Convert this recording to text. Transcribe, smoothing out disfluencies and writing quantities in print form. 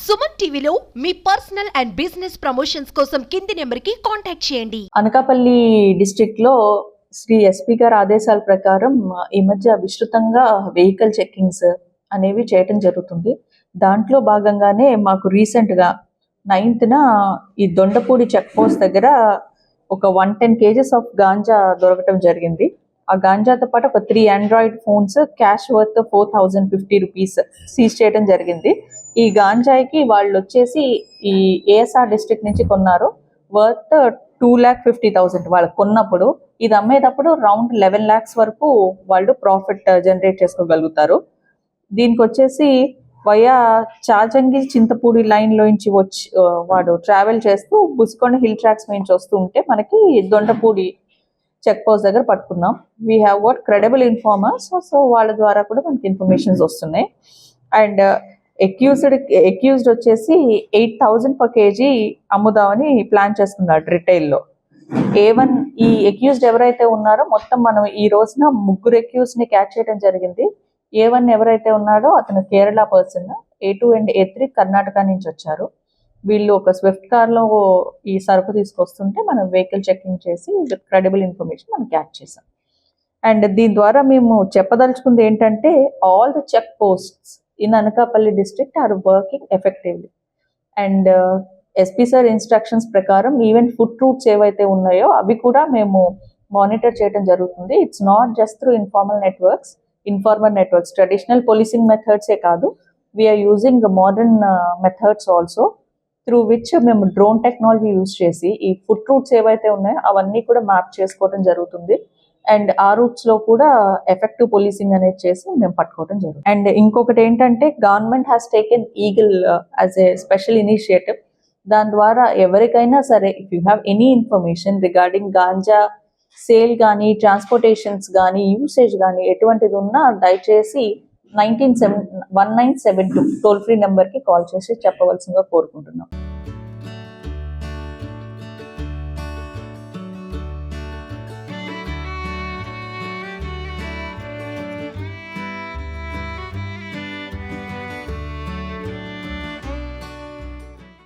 సుమన్ టీవీలో మీ personal and business promotions కోసం కింది నెంబర్కి కాంటాక్ట్ చేయండి. అనకాపల్లి డిస్ట్రిక్ట్ లో శ్రీ ఎస్పీ గారి ఆదేశాల ప్రకారం ఈ మధ్య విస్తృతంగా వెహికల్ చెక్కింగ్స్ అనేవి చేయటం జరుగుతుంది. దాంట్లో భాగంగానే మాకు రీసెంట్ గా 9th ఈ దొండపూడి చెక్ పోస్ట్ దగ్గర ఒక 110 kgs ఆఫ్ గాంజా దొరకటం జరిగింది. ఆ గాంజాతో పాటు ఒక 3 Android phones, cash worth 4050 rupees seize చేయడం జరిగింది. ఈ గాంజాయికి వాళ్ళు వచ్చేసి ఈ ఏఎస్ఆర్ డిస్ట్రిక్ట్ నుంచి కొన్నారు, వర్త్ 2,50,000 వాళ్ళు కొన్నప్పుడు. ఇది అమ్మేటప్పుడు రౌండ్ 11 lakhs వరకు వాళ్ళు ప్రాఫిట్ జనరేట్ చేసుకోగలుగుతారు. దీనికి వచ్చేసి వయా చాజంగి చింతపూడి లైన్ లోంచి వచ్చి వాడు ట్రావెల్ చేస్తూ బుస్కొండ హిల్ ట్రాక్స్ నుంచి వస్తూ ఉంటే మనకి దొండపూడి చెక్ పోస్ట్ దగ్గర పట్టుకున్నాం. We have what credible informers, so వాళ్ళ ద్వారా కూడా మనకి ఇన్ఫర్మేషన్స్ వస్తున్నాయి. అండ్ ఎక్యూజ్డ్ వచ్చేసి 8,000 per kg అమ్ముదామని ప్లాన్ చేసుకున్నాడు రిటైల్లో. A1 ఈ ఎక్యూజ్డ్ ఎవరైతే ఉన్నారో మొత్తం మనం ఈ రోజున 3 accused ని క్యాచ్ చేయడం జరిగింది. A1 ఎవరైతే ఉన్నాడో అతను Kerala person, A2 and A3 Karnataka నుంచి వచ్చారు. వీళ్ళు ఒక స్విఫ్ట్ కార్ లో ఈ సరుకు తీసుకొస్తుంటే మనం వెహికల్ చెకింగ్ చేసి క్రెడిబుల్ ఇన్ఫర్మేషన్ మనం క్యాచ్ చేసాం. అండ్ దీని ద్వారా మేము చెప్పదలుచుకుంది ఏంటంటే all the check posts in Anakapalli district are working effectively. And SP sir instructions ప్రకారం ఈవెన్ ఫుట్ రూట్స్ ఏవైతే ఉన్నాయో అవి కూడా మేము మానిటర్ చేయడం జరుగుతుంది. It's not just through informal networks, traditional policing మెథడ్సే కాదు, we're using modern methods also, through which మేము డ్రోన్ టెక్నాలజీ యూజ్ చేసి ఈ ఫుట్ రూట్స్ ఏవైతే ఉన్నాయో అవన్నీ కూడా మ్యాప్ చేసుకోవడం జరుగుతుంది. అండ్ ఆ రూట్స్ లో కూడా ఎఫెక్టివ్ పోలీసింగ్ అనేది చేసి మేము పట్టుకోవడం జరుగుతుంది. అండ్ ఇంకొకటి ఏంటంటే government has taken eagle as a special initiative. దాని ద్వారా ఎవరికైనా సరే if you have any information regarding ganja sale కానీ, ట్రాన్స్పోర్టేషన్స్ కానీ, యూసేజ్ కానీ ఎటువంటిది ఉన్నా దయచేసి 1972 టోల్ ఫ్రీ నెంబర్కి కాల్ చేసి చెప్పవలసిందిగా కోరుకుంటున్నాం.